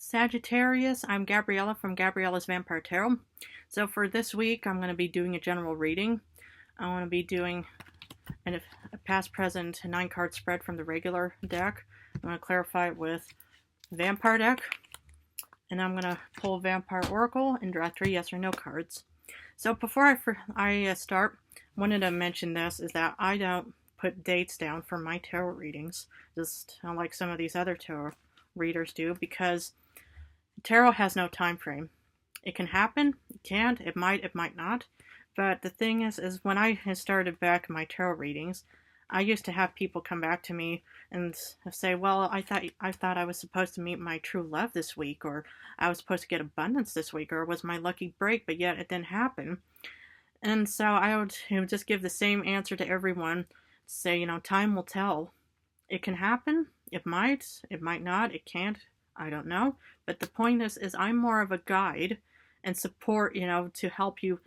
Sagittarius, I'm Gabriella from Gabriella's Vampire Tarot. So for this week, I'm going to be doing a general reading. I want to be doing a past, present, 9-card spread from the regular deck. I'm going to clarify it with Vampire deck. And I'm going to pull Vampire Oracle and draw 3 yes or no cards. So before I start, I wanted to mention this, is that I don't put dates down for my tarot readings, just like some of these other tarot readers do, because tarot has no time frame. It can happen, it can't, it might not. But the thing is when I started back my tarot readings, I used to have people come back to me and say, well, I thought I was supposed to meet my true love this week, or I was supposed to get abundance this week, or it was my lucky break, but yet it didn't happen. And so I would just give the same answer to everyone, say, time will tell. It can happen, it might not, it can't, I don't know. But the point is I'm more of a guide and support, to help you,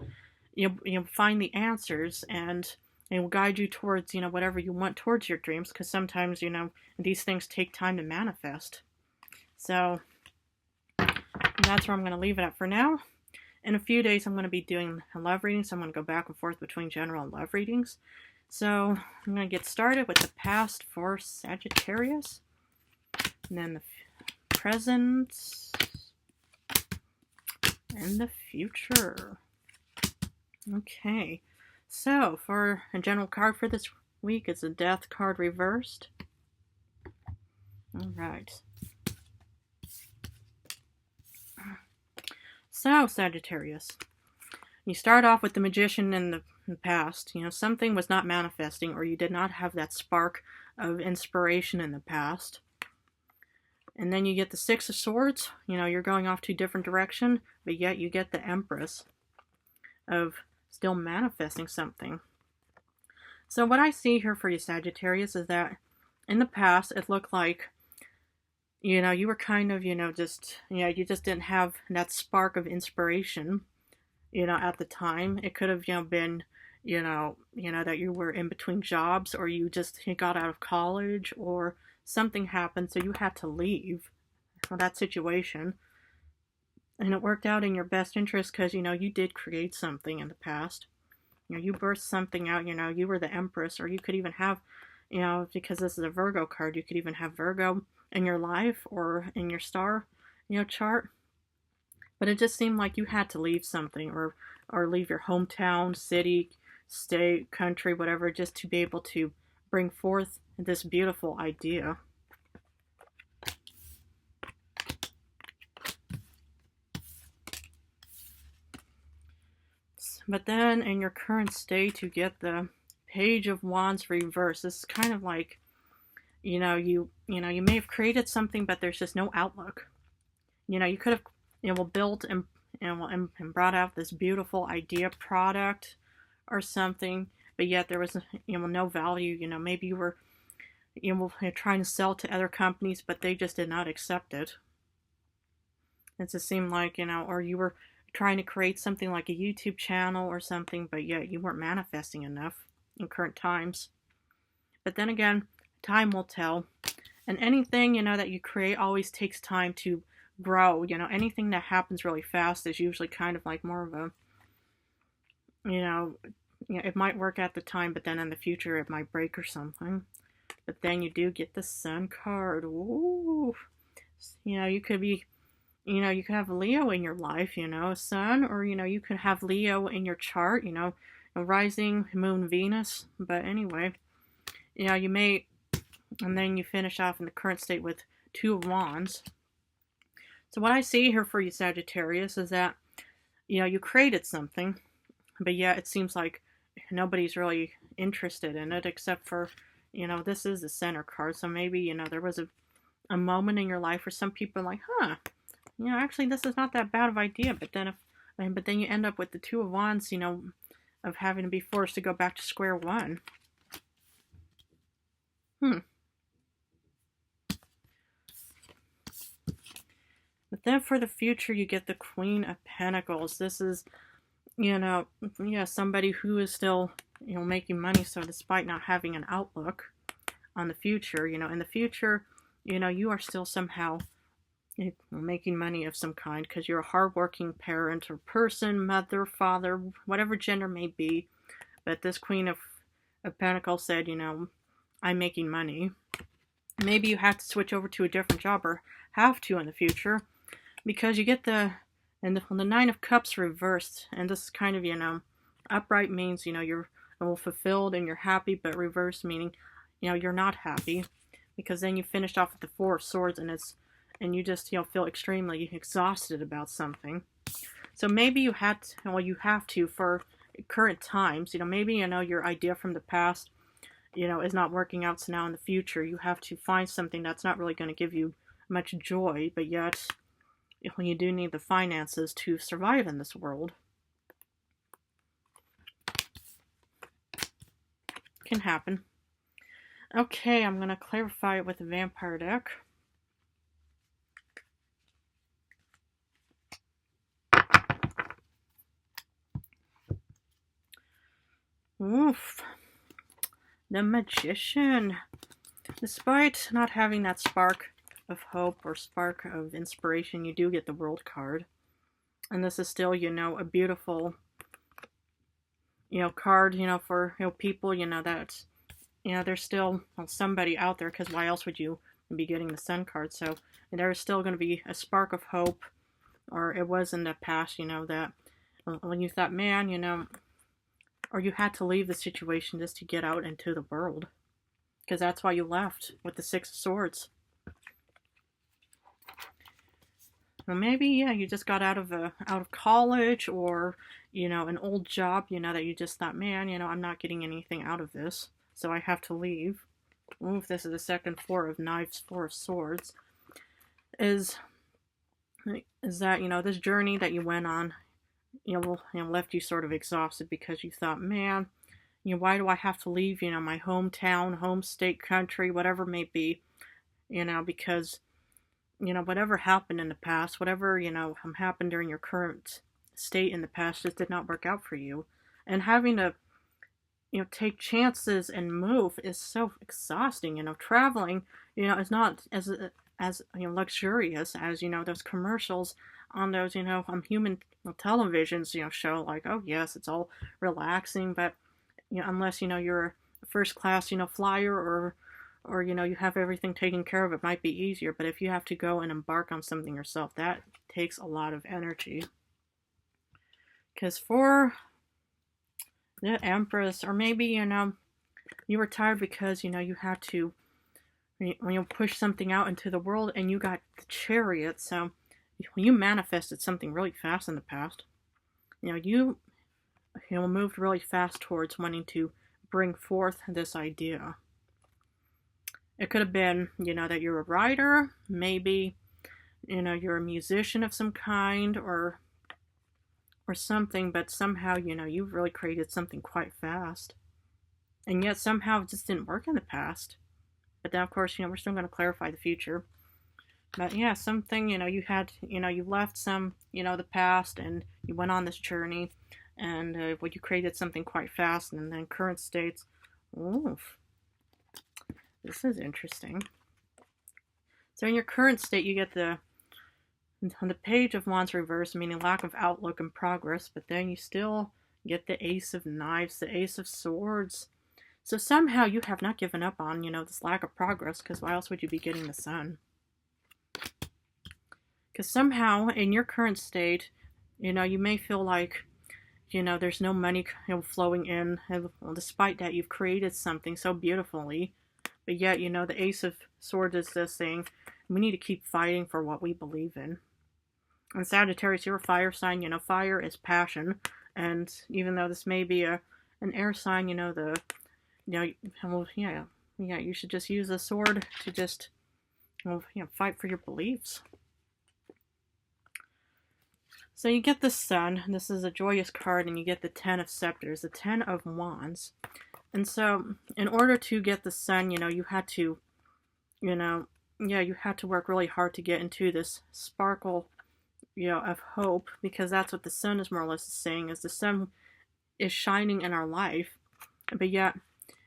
find the answers and guide you towards, whatever you want towards your dreams. Because sometimes, these things take time to manifest. So that's where I'm going to leave it at for now. In a few days, I'm going to be doing love readings. So I'm going to go back and forth between general and love readings. So I'm going to get started with the past for Sagittarius. And then the present and the future. Okay, so for a general card for this week, it's a Death card reversed. All right. So Sagittarius, you start off with the Magician in the past. Something was not manifesting, or you did not have that spark of inspiration in the past. And then you get the Six of Swords. You're going off to a different direction, but yet you get the Empress of still manifesting something. So what I see here for you, Sagittarius, is that in the past, it looked like, you were kind of, you just didn't have that spark of inspiration, at the time. It could have, been, that you were in between jobs, or you just got out of college, or something happened, so you had to leave that situation. And it worked out in your best interest because, you did create something in the past. You birthed something out, you were the Empress, or you could even have, because this is a Virgo card, you could even have Virgo in your life or in your star, chart. But it just seemed like you had to leave something, or leave your hometown, city, state, country, whatever, just to be able to bring forth this beautiful idea. But then in your current state, you get the Page of Wands reversed. This is kind of like, you may have created something, but there's just no outlook. You could have, built and brought out this beautiful idea, product, or something, but yet there was, no value. Maybe you were, trying to sell to other companies, but they just did not accept it. It just seemed like, or you were trying to create something like a YouTube channel or something, but yet you weren't manifesting enough in current times. But then again, time will tell. And anything, that you create always takes time to grow. Anything that happens really fast is usually kind of like more of a, it might work at the time, but then in the future it might break or something. But then you do get the Sun card. Ooh. You could be, you could have Leo in your life, Sun, or, you could have Leo in your chart, a rising, moon, Venus. But anyway, you may, and then you finish off in the current state with Two of Wands. So what I see here for you, Sagittarius, is that, you created something, but yeah, it seems like nobody's really interested in it, except for, this is the Center card. So maybe, there was a moment in your life where some people are like, actually, this is not that bad of an idea. But then you end up with the Two of Wands, of having to be forced to go back to square one. But then for the future, you get the Queen of Pentacles. This is, somebody who is still, making money. So despite not having an outlook on the future, in the future, you are still somehow making money of some kind because you're a hardworking parent or person, mother, father, whatever gender may be. But this Queen of Pentacles said, I'm making money. Maybe you have to switch over to a different job or have to in the future because you get the Nine of Cups reversed. And this is kind of, upright means, you're fulfilled and you're happy, but reversed meaning, you're not happy because then you finished off with the Four of Swords and you just, feel extremely exhausted about something. So maybe you have to for current times, maybe, your idea from the past, is not working out. So now in the future, you have to find something that's not really going to give you much joy, but yet when you do need the finances to survive in this world. Can happen. Okay, I'm going to clarify it with the Vampire deck. Oof. The Magician. Despite not having that spark of hope or spark of inspiration, you do get the World card. And this is still, a beautiful, card, for, people, that, there's still somebody out there, because why else would you be getting the Sun card? So there's still going to be a spark of hope, or it was in the past, that when you thought, man, or you had to leave the situation just to get out into the world. Because that's why you left with the Six of Swords. Well, maybe, you just got out of college or, an old job, that you just thought, man, I'm not getting anything out of this, so I have to leave. Ooh, this is the second Four of Knives, Four of Swords. Is that, this journey that you went on, left you sort of exhausted because you thought, man, why do I have to leave, my hometown, home state, country, whatever it may be, because, whatever happened in the past, whatever, happened during your current state in the past just did not work out for you. And having to, take chances and move is so exhausting. Traveling, is not as luxurious as, those commercials on those, human televisions, show like, oh yes, it's all relaxing, but, unless, you're a first class, flyer or, you have everything taken care of, it might be easier. But if you have to go and embark on something yourself, that takes a lot of energy. Because for the Empress, or maybe, you were tired because, you had to, push something out into the world and you got the Chariot. So you manifested something really fast in the past. You moved really fast towards wanting to bring forth this idea. It could have been, that you're a writer, maybe, you're a musician of some kind or something, but somehow, you've really created something quite fast. And yet somehow it just didn't work in the past. But then, of course, we're still going to clarify the future. But yeah, something, you had, you left some, the past and you went on this journey and you created something quite fast, and then current states, oof. This is interesting. So in your current state, you get the Page of Wands reversed, meaning lack of outlook and progress, but then you still get the Ace of Knives, the Ace of Swords. So somehow you have not given up on, this lack of progress, because why else would you be getting the Sun? Because somehow in your current state, you may feel like, there's no money flowing in, and despite that, you've created something so beautifully. But yet, the Ace of Swords is this thing. We need to keep fighting for what we believe in. And Sagittarius, you're a fire sign. Fire is passion. And even though this may be an air sign, you should just use the sword to just, fight for your beliefs. So you get the Sun. This is a joyous card, and you get the Ten of Scepters, the Ten of Wands. And so, in order to get the Sun, you had to, you had to work really hard to get into this sparkle, of hope, because that's what the Sun is more or less saying, is the Sun is shining in our life. But yet,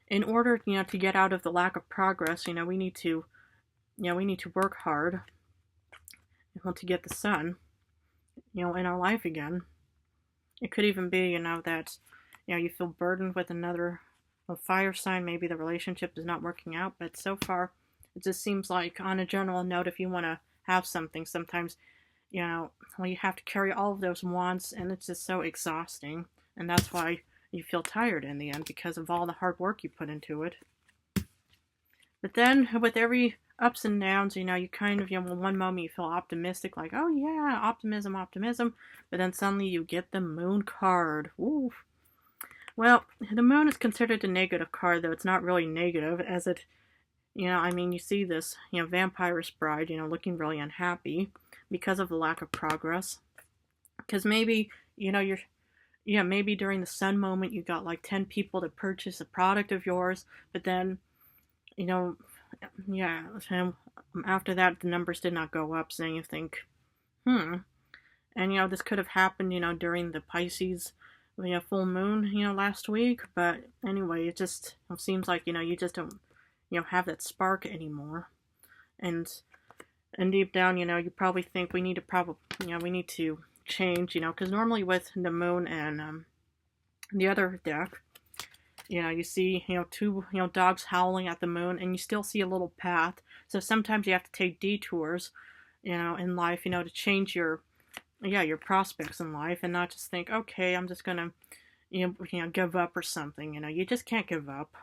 in order, to get out of the lack of progress, we need to work hard. want to get the sun, in our life again. It could even be, that, you feel burdened with another fire sign. Maybe the relationship is not working out, but so far, it just seems like, on a general note, if you want to have something, sometimes, you have to carry all of those wants, and it's just so exhausting. And that's why you feel tired in the end, because of all the hard work you put into it. But then, with every ups and downs, you kind of, one moment you feel optimistic, like, oh yeah, optimism, but then suddenly you get the moon card. Ooh. Well, the moon is considered a negative card, though it's not really negative, as it, you see this, vampirist bride, looking really unhappy because of the lack of progress. Because maybe, maybe during the sun moment you got like 10 people to purchase a product of yours, but then, after that the numbers did not go up, so then you think, and this could have happened, during the Pisces full moon, last week. But anyway, it just seems like, you just don't, have that spark anymore. And deep down, you probably think we need to change, because normally with the moon and the other deck, you see, two, dogs howling at the moon, and you still see a little path. So sometimes you have to take detours, in life, to change your prospects in life, and not just think, okay, I'm just gonna, give up or something. You just can't give up.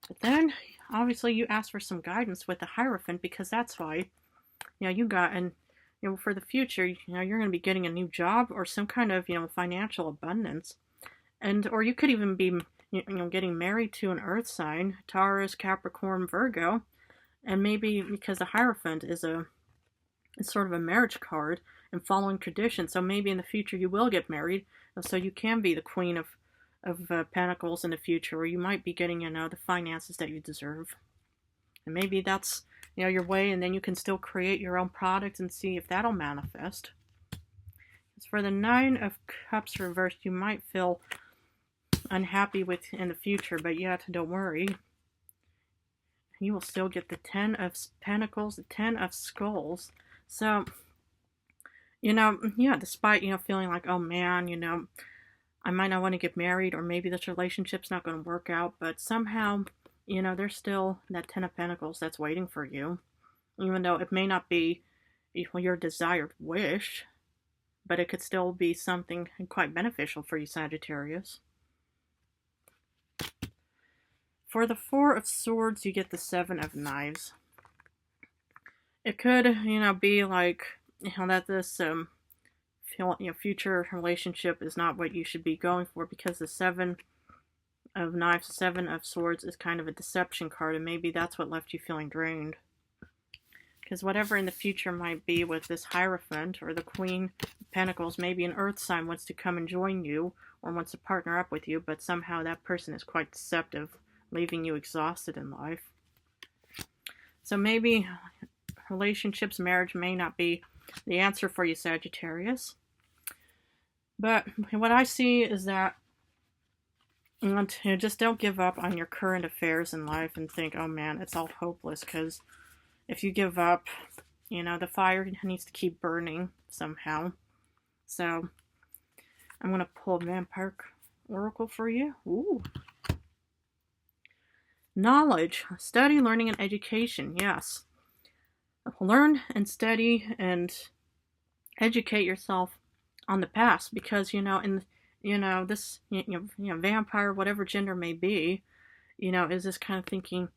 But then, obviously, you ask for some guidance with the Hierophant, because that's why, you got, and, for the future, you're going to be getting a new job or some kind of, financial abundance. Or you could even be, getting married to an earth sign, Taurus, Capricorn, Virgo, and maybe because the Hierophant is it's sort of a marriage card and following tradition. So maybe in the future you will get married, so you can be the Queen of Pentacles in the future, or you might be getting, the finances that you deserve. And maybe that's, your way, and then you can still create your own product and see if that'll manifest. As for the 9 of Cups reversed, you might feel unhappy with in the future, but yet don't worry. You will still get the 10 of Pentacles, the 10 of Skulls. So, despite, feeling like, oh man, I might not want to get married, or maybe this relationship's not going to work out, but somehow, there's still that 10 of Pentacles that's waiting for you. Even though it may not be your desired wish, but it could still be something quite beneficial for you, Sagittarius. For the 4 of Swords, you get the 7 of Knives. It could, be like, that this, future relationship is not what you should be going for, because the 7 of Knives, 7 of Swords is kind of a deception card, and maybe that's what left you feeling drained. Because whatever in the future might be with this Hierophant or the Queen of Pentacles, maybe an earth sign wants to come and join you or wants to partner up with you, but somehow that person is quite deceptive, leaving you exhausted in life. So maybe relationships, marriage may not be the answer for you, Sagittarius. But what I see is that just don't give up on your current affairs in life and think, oh man, it's all hopeless, because if you give up, the fire needs to keep burning somehow. So I'm going to pull a Vampire Oracle for you. Ooh. Knowledge, study, learning, and education. Yes. Learn and study and educate yourself on the past, because, this, vampire, whatever gender may be, is this kind of thinking,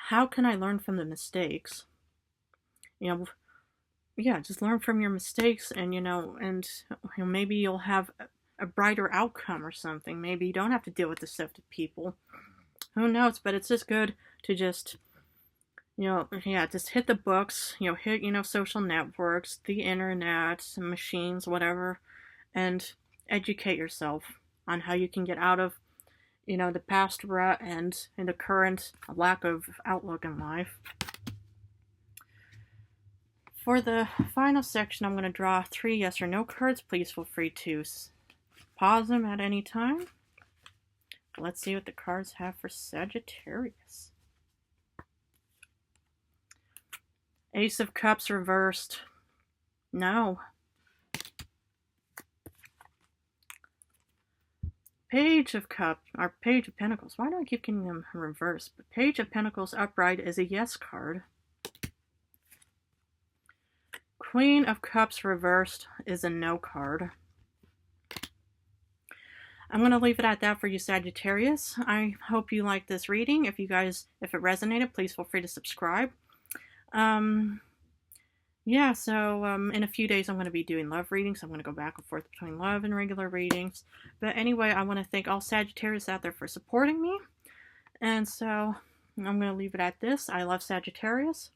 how can I learn from the mistakes? Just learn from your mistakes, and, maybe you'll have a brighter outcome or something. Maybe you don't have to deal with deceptive people. Who knows? But it's just good to just, just hit the books, hit, social networks, the internet, machines, whatever, and educate yourself on how you can get out of, the past rut and the current lack of outlook in life. For the final section, I'm going to draw 3 yes or no cards. Please feel free to pause them at any time. Let's see what the cards have for Sagittarius. Ace of Cups reversed. No. Page of Cups, or Page of Pentacles. Why do I keep getting them reversed? But Page of Pentacles upright is a yes card. Queen of Cups reversed is a no card. I'm going to leave it at that for you, Sagittarius. I hope you liked this reading. If it resonated, please feel free to subscribe. Yeah, so in a few days I'm going to be doing love readings. I'm going to go back and forth between love and regular readings. But anyway, I want to thank all Sagittarius out there for supporting me. And so I'm going to leave it at this. I love Sagittarius.